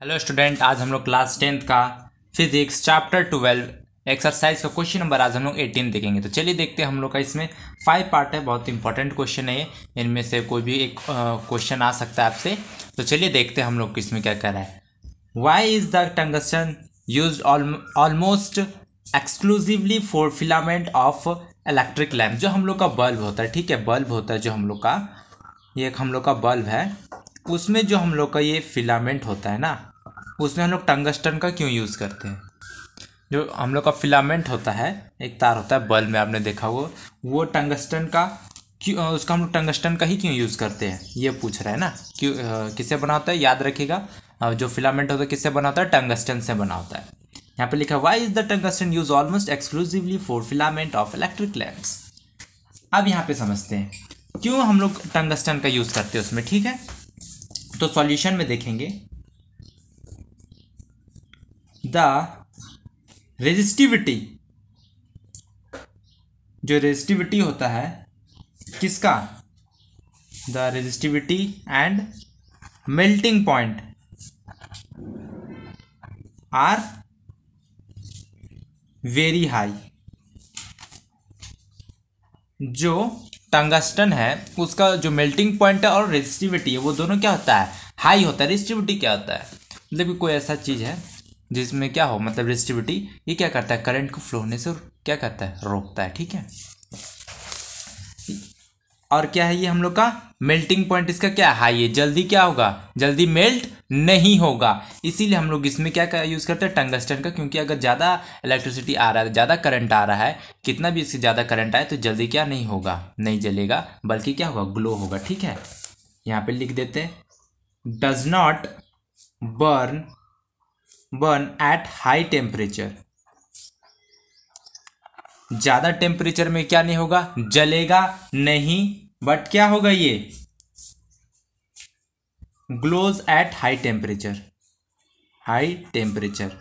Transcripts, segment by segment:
Hello student, आज हम लोग क्लास 10th का फिजिक्स चैप्टर 12 एक्सरसाइज का क्वेश्चन नंबर आज हम लोग 18 देखेंगे। तो चलिए देखते हैं। हम लोग का इसमें 5 पार्ट है, बहुत इंपॉर्टेंट क्वेश्चन है ये। इनमें से कोई भी एक क्वेश्चन आ सकता है आपसे। तो चलिए देखते हैं हम लोग इसमें क्या कर रहा है। Why is the tungsten use almost exclusively for filament of electric lamp. जो हम लोग का बल्ब होता है, ठीक है, बल्ब होता है जो हम लोग का, ये एक हम लोग का बल्ब है, उसमें जो हम लोग का ये फिलामेंट होता है ना, उसमें हम लोग टंगस्टन का क्यों यूज़ करते हैं। जो हम लोग का फिलामेंट होता है, एक तार होता है बल्ब में, आपने देखा वो टंगस्टन का क्यों, उसका हम लोग टंगस्टन का ही क्यों यूज़ करते हैं, ये पूछ रहा है ना। क्यों, किससे बना होता है, याद रखिएगा। जो फिलामेंट होता है किससे बना होता है, टंगस्टन से बना होता है। यहाँ पे लिखा है why is the tungsten use almost exclusively for filament of electric lamps. अब यहाँ पे समझते हैं क्यों हम लोग टंगस्टन का यूज़ करते हैं उसमें, ठीक है। तो सॉल्यूशन में देखेंगे, द रेजिस्टिविटी, जो रेजिस्टिविटी होता है किसका, the resistivity and melting point are very high. जो टंगस्टन है उसका जो मेल्टिंग पॉइंट है और रेजिस्टिविटी है वो दोनों क्या होता है, हाई होता है। रेजिस्टिविटी क्या होता है, मतलब कि कोई ऐसा चीज़ है जिसमें क्या हो, मतलब रेजिस्टिविटी ये क्या करता है, करंट को फ्लो होने से क्या करता है, रोकता है, ठीक है। और क्या है ये हम लोग का मेल्टिंग पॉइंट, इसका क्या हाई है, जल्दी क्या होगा, जल्दी मेल्ट नहीं होगा। इसीलिए हम लोग इसमें क्या यूज़ करते हैं, टंगस्टन का। क्योंकि अगर ज़्यादा इलेक्ट्रिसिटी आ रहा है, ज़्यादा करंट आ रहा है, कितना भी इससे ज़्यादा करंट आए तो जल्दी क्या नहीं होगा, नहीं जलेगा, बल्कि क्या होगा, ग्लो होगा, ठीक है। यहाँ पे लिख देते हैं, does not burn eight high temperature. ज़्यादा टेम्परेचर में क्या नहीं होगा, जलेगा नहीं, बट क्या होगा, ये glows at high temperature. High temperature,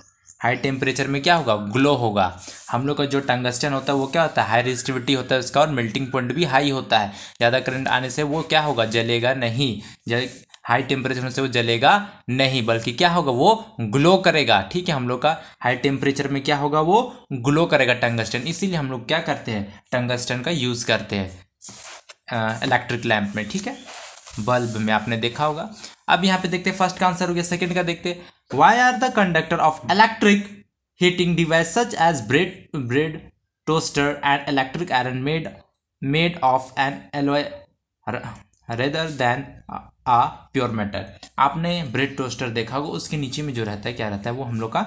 high temperature में क्या होगा, ग्लो होगा। हम लोग का जो टंगस्टन होता है वो क्या होता है, हाई रेजिस्टिविटी होता है उसका, और मेल्टिंग पॉइंट भी हाई होता है। ज़्यादा करंट आने से वो क्या होगा, जलेगा नहीं। हाई टेम्परेचर से वो जलेगा नहीं, बल्कि क्या होगा, वो ग्लो करेगा, ठीक है। हम लोग का हाई टेम्परेचर में क्या होगा, वो ग्लो करेगा टंगस्टन। इसीलिए हम लोग क्या करते हैं, टंगस्टन का यूज़ करते हैं इलेक्ट्रिक लैम्प में, ठीक है, बल्ब में, आपने देखा होगा। अब यहाँ पे देखते हैं, फर्स्ट का आंसर हो गया। सेकंड का देखते हैं, why are the conductor of electric heating device such as bread toaster and electric iron made of an alloy rather than a pure metal. आपने ब्रेड टोस्टर देखा होगा, उसके नीचे में जो रहता है क्या रहता है, वो हम लोग का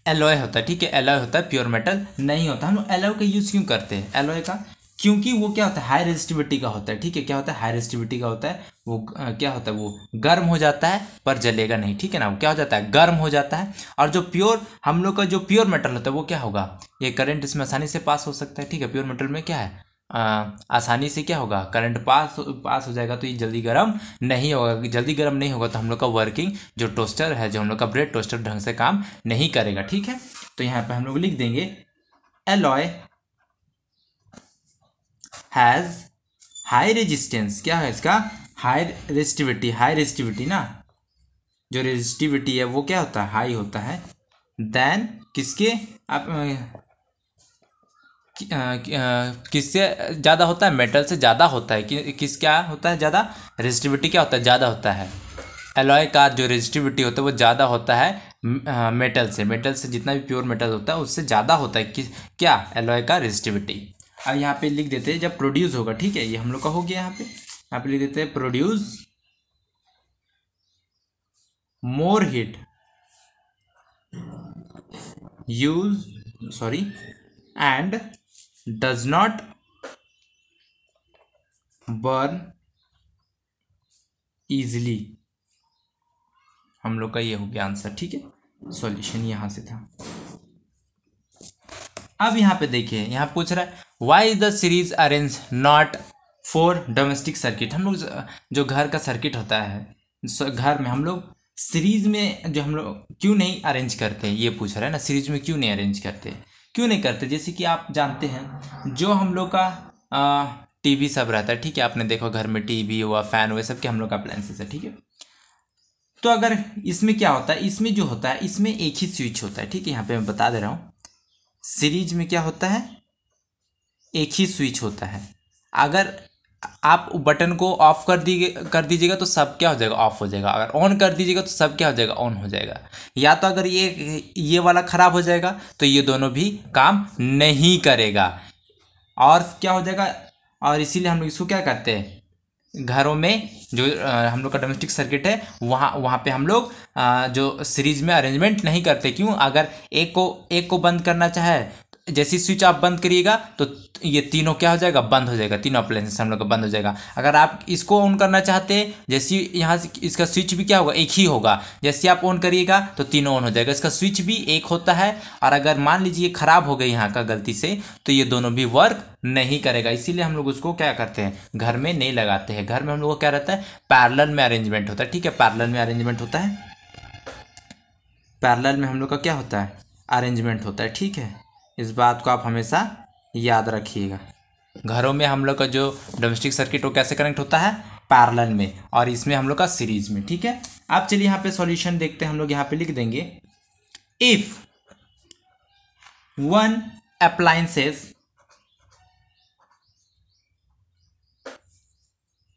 एलॉय होता है, ठीक है। एलॉय होता है, प्योर मेटल नहीं होता। हम लोग एलॉय का यूज़ क्यों करते हैं, एलॉय का, क्योंकि वो क्या होता है, हाई रेजिस्टिविटी का होता है, ठीक है। क्या होता है, हाई रेजिस्टिविटी का होता है। वो क्या होता है, वो गर्म हो जाता है पर जलेगा नहीं, ठीक है ना। वो क्या हो जाता है, गर्म हो जाता है। और जो प्योर हम लोग का जो प्योर मेटल होता है वो क्या होगा, ये करंट इसमें आसानी से पास हो सकता है, ठीक है। प्योर मेटल में क्या है, आसानी से क्या होगा, करंट पास हो जाएगा, तो ये जल्दी गर्म नहीं होगा। जल्दी गर्म नहीं होगा तो हम लोग का वर्किंग जो टोस्टर है, जो हम लोग का ब्रेड टोस्टर ढंग से काम नहीं करेगा, ठीक है। तो यहाँ पे हम लोग लिख देंगे, एलॉय हैज हाई रेजिस्टेंस, क्या है इसका, हाई रेजिस्टिविटी। हाई रेजिस्टिविटी ना, जो रेजिस्टिविटी है वो क्या होता है, हाई होता है, देन किसके, आप किससे ज़्यादा होता है, मेटल से ज़्यादा होता है। किस क्या होता है ज़्यादा, रेजिस्टिविटी क्या होता है, ज़्यादा होता है। एलॉय का जो रेजिस्टिविटी होता है वो ज़्यादा होता है मेटल से। मेटल से जितना भी प्योर मेटल होता है उससे ज़्यादा होता है क्या, एलॉय का रेजिस्टिविटी। अब यहाँ पे लिख देते हैं जब प्रोड्यूस होगा, ठीक है, ये हम लोग का हो गया। यहाँ पे लिख देते हैं, produce more heat and does not burn easily. हम लोग का ये हो गया आंसर, ठीक है। सॉल्यूशन यहाँ से था। अब यहाँ पे देखिए, यहाँ पूछ रहा है why is the series arrange not for domestic circuit. हम लोग जो घर का सर्किट होता है, घर में हम लोग सीरीज में जो हम लोग क्यों नहीं अरेंज करते, ये पूछ रहा है ना, सीरीज में क्यों नहीं अरेंज करते, क्यों नहीं करते। जैसे कि आप जानते हैं जो हम लोग का टीवी सब रहता है, ठीक है। आपने देखो घर में टीवी हुआ, फैन हुआ, सब के हम लोग का अप्लायंसेस है, ठीक है। तो तो अगर इसमें क्या होता है, इसमें जो होता है इसमें एक ही स्विच होता है, ठीक है, यहाँ पे मैं बता दे रहा हूँ। सीरीज में क्या होता है, एक ही स्विच होता है। अगर आप बटन को ऑफ कर दीजिएगा तो सब क्या हो जाएगा, ऑफ हो जाएगा। अगर ऑन कर दीजिएगा तो सब क्या हो जाएगा, ऑन हो जाएगा। या तो अगर ये वाला खराब हो जाएगा तो ये दोनों भी काम नहीं करेगा और क्या हो जाएगा। और इसीलिए हम लोग इसको क्या करते हैं, घरों में जो हम लोग का डोमेस्टिक सर्किट है वहाँ पे हम लोग जो सीरीज में अरेंजमेंट नहीं करते। क्यों, अगर एक को बंद करना चाहे, जैसी स्विच आप बंद करिएगा तो ये तीनों क्या हो जाएगा, बंद हो जाएगा, तीनों अप्लायंसेस हम लोग का बंद हो जाएगा। अगर आप इसको ऑन करना चाहते हैं, जैसे यहाँ से इसका स्विच भी क्या होगा, एक ही होगा, जैसे आप ऑन करिएगा तो तीनों ऑन हो जाएगा। इसका स्विच भी एक होता है और अगर मान लीजिए खराब हो गई यहाँ का गलती से तो ये दोनों भी वर्क नहीं करेगा। इसीलिए हम लोग उसको क्या करते हैं, घर में नहीं लगाते हैं। घर में हम लोग को क्या रहता है, पैरेलल में अरेंजमेंट होता है, ठीक है, पैरेलल में अरेंजमेंट होता है। पैरेलल में हम लोग का क्या होता है, अरेंजमेंट होता है, ठीक है। इस बात को आप हमेशा याद रखिएगा। घरों में हम लोग का जो डोमेस्टिक सर्किट वो कैसे कनेक्ट होता है, पैरेलल में, और इसमें हम लोग का सीरीज में, ठीक है। अब चलिए यहाँ पे सॉल्यूशन देखते हैं। हम लोग यहाँ पे लिख देंगे, इफ वन अप्लायंसेस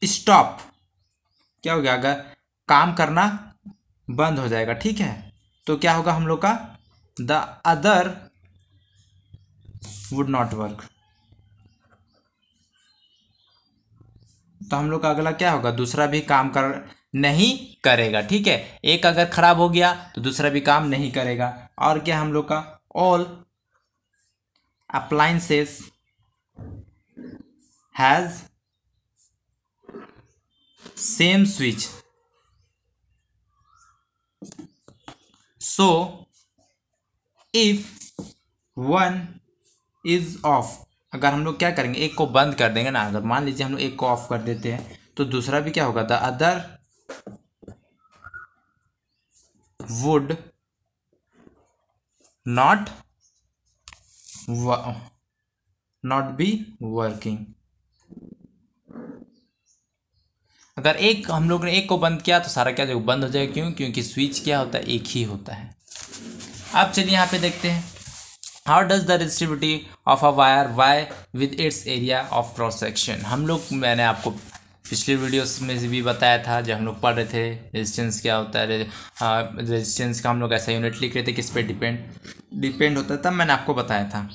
स्टॉप, क्या हो गया, अगर काम करना बंद हो जाएगा, ठीक है, तो क्या होगा हम लोग का, the other would not work. तो हम लोग का अगला क्या होगा, दूसरा भी काम कर नहीं करेगा, ठीक है। एक अगर खराब हो गया तो दूसरा भी काम नहीं करेगा। और क्या हम लोग का, all appliances has same switch, so if one is of, अगर हम लोग क्या करेंगे, एक को बंद कर देंगे ना, अगर मान लीजिए हम लोग एक को ऑफ कर देते हैं तो दूसरा भी क्या होगा, the other would not be working. अगर एक हम लोग ने एक को बंद किया तो सारा क्या जाएगा, बंद हो जाएगा। क्यों, क्योंकि स्विच क्या होता है, एक ही होता है। अब चलिए यहाँ पे देखते हैं, how does the resistivity of a wire vary with its area of cross section. हम लोग, मैंने आपको पिछले वीडियोस में से भी बताया था, जब हम लोग पढ़ रहे थे रेजिस्टेंस क्या होता है, रेजिस्टेंस का हम लोग ऐसा यूनिट लिख रहे थे किस पे डिपेंड होता है, तब मैंने आपको बताया था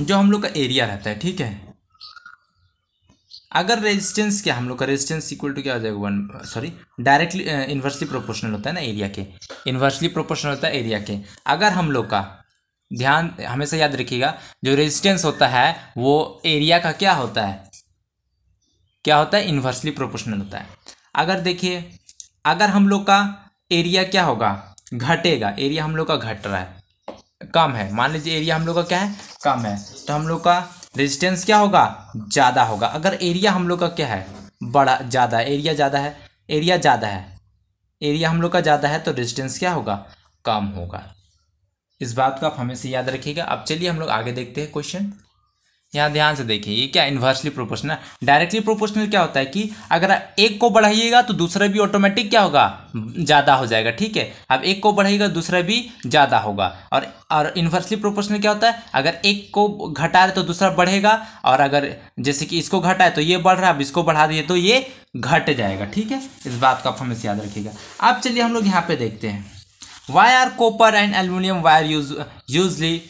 जो हम लोग का एरिया रहता है, ठीक है। अगर रेजिस्टेंस क्या, हम लोग का रेजिस्टेंस इक्वल टू क्या हो जाएगा, डायरेक्टली इन्वर्सली प्रोपोर्शनल होता है ना एरिया के, इन्वर्सली प्रोपोर्शनल होता है एरिया के। अगर हम लोग का, ध्यान हमेशा याद रखिएगा, जो रेजिस्टेंस होता है वो एरिया का क्या होता है, इन्वर्सली प्रोपोर्शनल होता है। अगर देखिए, अगर हम लोग का एरिया क्या होगा, घटेगा, एरिया हम लोग का घट रहा है, कम है, मान लीजिए एरिया हम लोग का क्या है, कम है, तो हम लोग का रेजिस्टेंस क्या होगा, ज़्यादा होगा। अगर एरिया हम लोग का क्या है, बड़ा, ज़्यादा, एरिया ज़्यादा है, एरिया हम लोग का ज़्यादा है तो रेजिस्टेंस क्या होगा, कम होगा। इस बात को आप हमेशा याद रखिएगा। अब चलिए हम लोग आगे देखते हैं क्वेश्चन। यहाँ ध्यान से देखिए, ये क्या, इन्वर्सली प्रोपोर्शनल। डायरेक्टली प्रोपोर्शनल क्या होता है कि अगर एक को बढ़ाइएगा तो दूसरा भी ऑटोमेटिक क्या होगा, ज़्यादा हो जाएगा, ठीक है। अब एक को बढ़ाइएगा दूसरा भी ज़्यादा होगा। और इन्वर्सली प्रोपोर्शनल क्या होता है, अगर एक को घटा रहे तो दूसरा बढ़ेगा, और अगर जैसे कि इसको घटा है तो ये बढ़ रहा है, अब इसको बढ़ा दिए तो ये घट जाएगा, ठीक है। इस बात को आप हमेशा याद रखिएगा। अब चलिए हम लोग यहाँ पे देखते हैं, why are copper and aluminium wire usually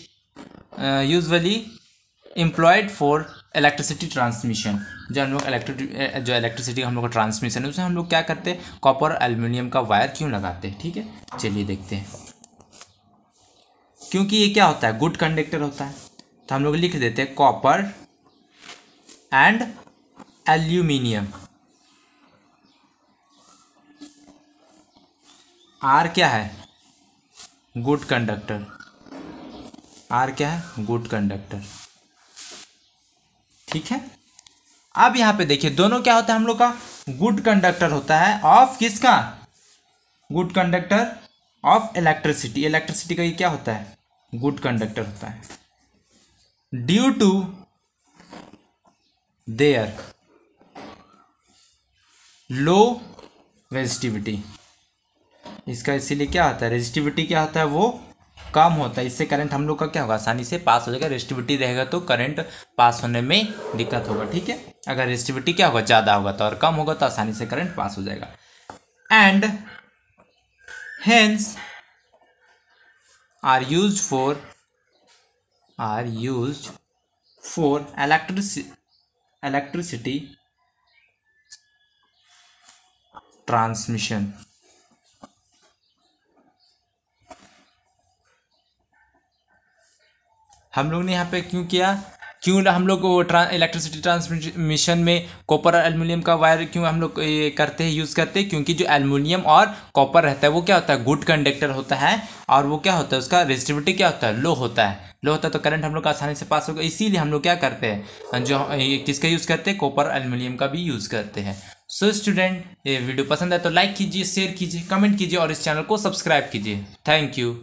employed for electricity transmission. जो हम लोग इलेक्ट्रिसिटी हम लोग का ट्रांसमिशन है उसमें हम लोग क्या करते हैं, कॉपर और एल्युमिनियम का वायर क्यों लगाते हैं, ठीक है। चलिए देखते हैं, क्योंकि ये क्या होता है, गुड कंडक्टर होता है। तो हम लोग लिख देते हैं कॉपर एंड एल्यूमिनियम आर क्या है, गुड कंडक्टर। आर क्या है, गुड कंडक्टर, ठीक है। अब यहां पे देखिए, दोनों क्या होता है हम लोग का, गुड कंडक्टर होता है ऑफ किसका, good conductor of electricity. Electricity का ये क्या होता है, गुड कंडक्टर होता है, due to their low resistivity. इसका इसीलिए क्या होता है, रेजिस्टिविटी क्या होता है, वो कम होता है। इससे करंट हम लोग का क्या होगा, आसानी से पास हो जाएगा। रेजिस्टिविटी रहेगा तो करंट पास होने में दिक्कत होगा, ठीक है। अगर रेजिस्टिविटी क्या होगा, ज़्यादा होगा तो, और कम होगा तो आसानी से करंट पास हो जाएगा। And hence are used for electricity transmission. हम लोग ने यहाँ पे क्यों किया, क्यों हम लोग वो इलेक्ट्रिसिटी ट्रांसमिशन में कॉपर और एल्युमिनियम का वायर क्यों हम लोग ये करते हैं, यूज़ करते हैं, क्योंकि जो एल्युमिनियम और कॉपर रहता है वो क्या होता है, गुड कंडक्टर होता है, और वो क्या होता है, उसका रेजिस्टिविटी क्या होता है, लो होता है तो करंट हम लोग आसानी से पास होगा। इसीलिए हम लोग क्या करते हैं, जो किसका यूज़ करते हैं, कॉपर एल्युमिनियम का भी यूज़ करते हैं। सो स्टूडेंट, ये वीडियो पसंद है तो लाइक कीजिए, शेयर कीजिए, कमेंट कीजिए और इस चैनल को सब्सक्राइब कीजिए। Thank you.